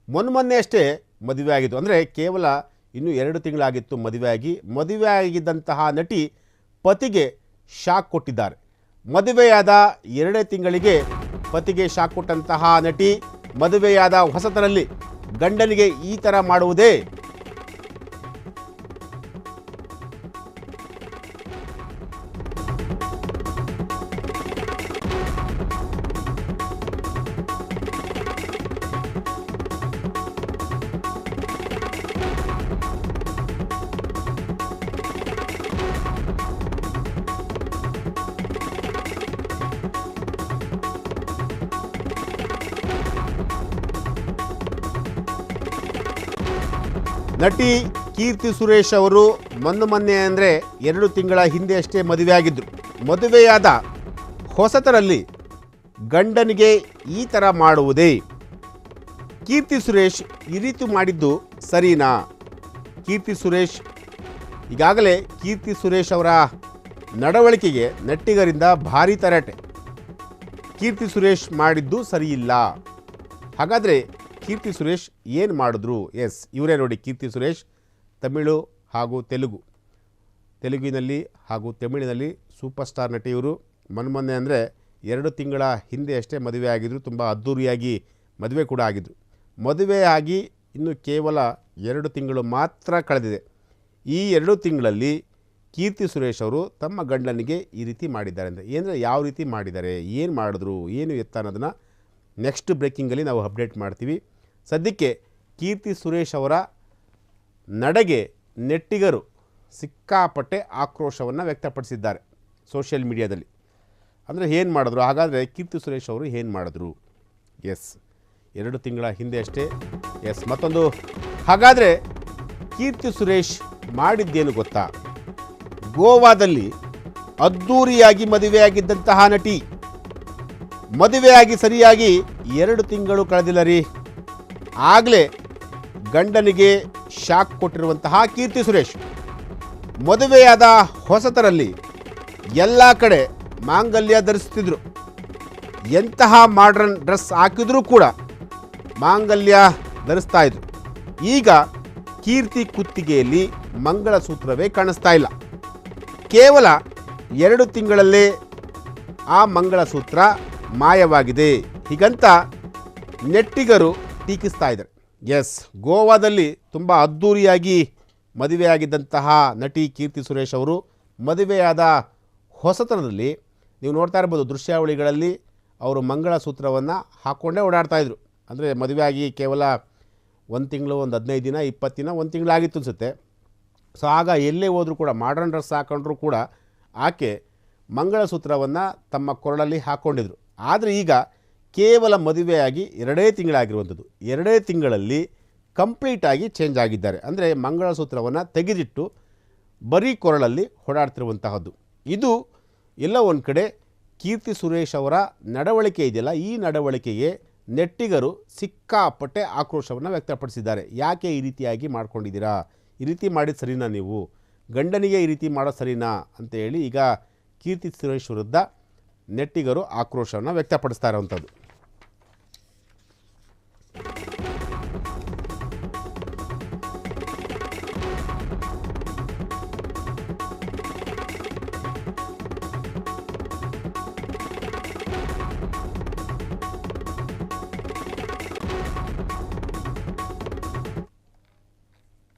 ಮೊನ್ನೆ ಅಷ್ಟೇ ಮದುವೆ ಆಗಿತ್ತು. ಅಂದರೆ ಕೇವಲ ಇನ್ನೂ 2 ತಿಂಗಳಾಗಿತ್ತು ಮದುವೆ ಆಗಿದ್ದಂತಹ ನಟಿ ಪತಿಗೆ ಶಾಕ್ ಕೊಟ್ಟಿದ್ದಾರೆ. ಮದುವೆಯಾದ 2 ತಿಂಗಳಿಗೆ ಪತಿಗೆ ಶಾಕ್ ಕೊಟ್ಟಂತಹ ನಟಿ ಮದುವೆಯಾದ ಹೊಸತರಲ್ಲಿ ಗಂಡನಿಗೆ ಈ ಥರ ಮಾಡುವುದೇ? ನಟಿ ಕೀರ್ತಿ ಸುರೇಶ್ ಅವರು ಮೊನ್ನೆ ಅಂದರೆ 2 ತಿಂಗಳ ಹಿಂದೆ ಅಷ್ಟೇ ಮದುವೆಯಾಗಿದ್ದರು. ಮದುವೆಯಾದ ಹೊಸತರಲ್ಲಿ ಗಂಡನಿಗೆ ಈ ಥರ ಮಾಡುವುದೇ? ಕೀರ್ತಿ ಸುರೇಶ್ ಈ ರೀತಿ ಮಾಡಿದ್ದು ಸರಿನಾ? ಕೀರ್ತಿ ಸುರೇಶ್ ಈಗಾಗಲೇ ಕೀರ್ತಿ ಸುರೇಶ್ ಅವರ ನಡವಳಿಕೆಗೆ ನೆಟ್ಟಿಗರಿಂದ ಭಾರೀ ತರಾಟೆ. ಕೀರ್ತಿ ಸುರೇಶ್ ಮಾಡಿದ್ದು ಸರಿಯಿಲ್ಲ. ಹಾಗಾದರೆ ಕೀರ್ತಿ ಸುರೇಶ್ ಏನು ಮಾಡಿದ್ರು? ಎಸ್, ಇವರೇ ನೋಡಿ. ಕೀರ್ತಿ ಸುರೇಶ್ ತಮಿಳು ಹಾಗೂ ತೆಲುಗಿನಲ್ಲಿ ಹಾಗೂ ತಮಿಳಿನಲ್ಲಿ ಸೂಪರ್ ಸ್ಟಾರ್ ನಟಿಯವರು. ಮೊನ್ನೆ ಅಂದರೆ 2 ತಿಂಗಳ ಹಿಂದೆ ಅಷ್ಟೇ ಮದುವೆ ಆಗಿದ್ರು. ತುಂಬ ಅದ್ಧೂರಿಯಾಗಿ ಮದುವೆ ಕೂಡ ಆಗಿದ್ರು. ಮದುವೆ ಆಗಿ ಇನ್ನು ಕೇವಲ 2 ತಿಂಗಳು ಮಾತ್ರ ಕಳೆದಿದೆ. ಈ 2 ತಿಂಗಳಲ್ಲಿ ಕೀರ್ತಿ ಸುರೇಶ್ ಅವರು ತಮ್ಮ ಗಂಡನಿಗೆ ಈ ರೀತಿ ಮಾಡಿದ್ದಾರೆ. ಅಂದರೆ ಯಾವ ರೀತಿ ಮಾಡಿದ್ದಾರೆ, ಏನು ಮಾಡಿದ್ರು, ಏನು ಎತ್ತ ಅನ್ನೋದನ್ನು ನೆಕ್ಸ್ಟ್ ಬ್ರೇಕಿಂಗಲ್ಲಿ ನಾವು ಅಪ್ಡೇಟ್ ಮಾಡ್ತೀವಿ. ಸದ್ಯಕ್ಕೆ ಕೀರ್ತಿ ಸುರೇಶ್ ಅವರ ನಡೆಗೆ ನೆಟ್ಟಿಗರು ಸಿಕ್ಕಾಪಟ್ಟೆ ಆಕ್ರೋಶವನ್ನು ವ್ಯಕ್ತಪಡಿಸಿದ್ದಾರೆ ಸೋಷಿಯಲ್ ಮೀಡಿಯಾದಲ್ಲಿ. ಅಂದರೆ ಏನು ಮಾಡಿದ್ರು? ಹಾಗಾದರೆ ಕೀರ್ತಿ ಸುರೇಶ್ ಅವರು ಏನು ಮಾಡಿದ್ರು? ಎಸ್, 2 ತಿಂಗಳ ಹಿಂದೆ ಅಷ್ಟೇ. ಎಸ್, ಮತ್ತೊಂದು. ಹಾಗಾದರೆ ಕೀರ್ತಿ ಸುರೇಶ್ ಮಾಡಿದ್ದೇನು ಗೊತ್ತಾ? ಗೋವಾದಲ್ಲಿ ಅದ್ಧೂರಿಯಾಗಿ ಮದುವೆಯಾಗಿದ್ದಂತಹ ನಟಿ ಮದುವೆಯಾಗಿ ಸರಿಯಾಗಿ 2 ತಿಂಗಳು ಕಳೆದಿಲ್ಲ ರೀ. ಆಗಲೇ ಗಂಡನಿಗೆ ಶಾಕ್ ಕೊಟ್ಟಿರುವಂತಹ ಕೀರ್ತಿ ಸುರೇಶ್ ಮದುವೆಯಾದ ಹೊಸತರಲ್ಲಿ ಎಲ್ಲ ಕಡೆ ಮಾಂಗಲ್ಯ ಧರಿಸ್ತಿದ್ರು. ಎಂತಹ ಮಾಡ್ರನ್ ಡ್ರೆಸ್ ಹಾಕಿದ್ರೂ ಕೂಡ ಮಾಂಗಲ್ಯ ಧರಿಸ್ತಾ ಇದ್ರು. ಈಗ ಕೀರ್ತಿ ಕುತ್ತಿಗೆಯಲ್ಲಿ ಮಂಗಳಸೂತ್ರವೇ ಕಾಣಿಸ್ತಾ ಇಲ್ಲ. ಕೇವಲ 2 ತಿಂಗಳಲ್ಲೇ ಆ ಮಂಗಳಸೂತ್ರ ಮಾಯವಾಗಿದೆ. ಹೀಗಂತ ನೆಟ್ಟಿಗರು ಟೀಕಿಸ್ತಾ ಇದ್ದಾರೆ. ಎಸ್, ಗೋವಾದಲ್ಲಿ ತುಂಬ ಅದ್ಧೂರಿಯಾಗಿ ಮದುವೆಯಾಗಿದ್ದಂತಹ ನಟಿ ಕೀರ್ತಿ ಸುರೇಶ್ ಅವರು ಮದುವೆಯಾದ ಹೊಸತನದಲ್ಲಿ ನೀವು ನೋಡ್ತಾ ಇರ್ಬೋದು ದೃಶ್ಯಾವಳಿಗಳಲ್ಲಿ ಅವರು ಮಂಗಳಸೂತ್ರವನ್ನು ಹಾಕ್ಕೊಂಡೇ ಓಡಾಡ್ತಾಯಿದ್ರು. ಅಂದರೆ ಮದುವೆಯಾಗಿ ಕೇವಲ 1 ತಿಂಗಳು, ಒಂದು 15 ದಿನ, 20 ದಿನ, 1 ತಿಂಗಳಾಗಿತ್ತು ಅನಿಸುತ್ತೆ. ಸೊ ಆಗ ಎಲ್ಲೇ ಹೋದರೂ ಕೂಡ ಮಾಡ್ರನ್ ಡ್ರೆಸ್ ಹಾಕೊಂಡ್ರೂ ಕೂಡ ಆಕೆ ಮಂಗಳಸೂತ್ರವನ್ನು ತಮ್ಮ ಕೊರಳಲ್ಲಿ ಹಾಕ್ಕೊಂಡಿದ್ರು. ಆದರೆ ಈಗ ಕೇವಲ ಮದುವೆಯಾಗಿ 2 ತಿಂಗಳಾಗಿರುವಂಥದ್ದು. 2 ತಿಂಗಳಲ್ಲಿ ಕಂಪ್ಲೀಟಾಗಿ ಚೇಂಜ್ ಆಗಿದ್ದಾರೆ. ಅಂದರೆ ಮಂಗಳಸೂತ್ರವನ್ನು ತೆಗೆದಿಟ್ಟು ಬರೀ ಕೊರಳಲ್ಲಿ ಓಡಾಡ್ತಿರುವಂತಹದ್ದು. ಇದು ಎಲ್ಲ ಒಂದು ಕಡೆ ಕೀರ್ತಿ ಸುರೇಶ್ ಅವರ ನಡವಳಿಕೆ ಇದೆಯಲ್ಲ, ಈ ನಡವಳಿಕೆಗೆ ನೆಟ್ಟಿಗರು ಸಿಕ್ಕಾಪಟ್ಟೆ ಆಕ್ರೋಶವನ್ನು ವ್ಯಕ್ತಪಡಿಸಿದ್ದಾರೆ. ಯಾಕೆ ಈ ರೀತಿಯಾಗಿ ಮಾಡ್ಕೊಂಡಿದ್ದೀರಾ? ಈ ರೀತಿ ಮಾಡಿದ ಸರಿನಾ? ನೀವು ಗಂಡನಿಗೆ ಈ ರೀತಿ ಮಾಡೋದು ಸರಿನಾ ಅಂತ ಹೇಳಿ ಈಗ ಕೀರ್ತಿ ಸುರೇಶ್ ವಿರುದ್ಧ ನೆಟ್ಟಿಗರು ಆಕ್ರೋಶವನ್ನು ವ್ಯಕ್ತಪಡಿಸ್ತಾ ಇರುವಂಥದ್ದು.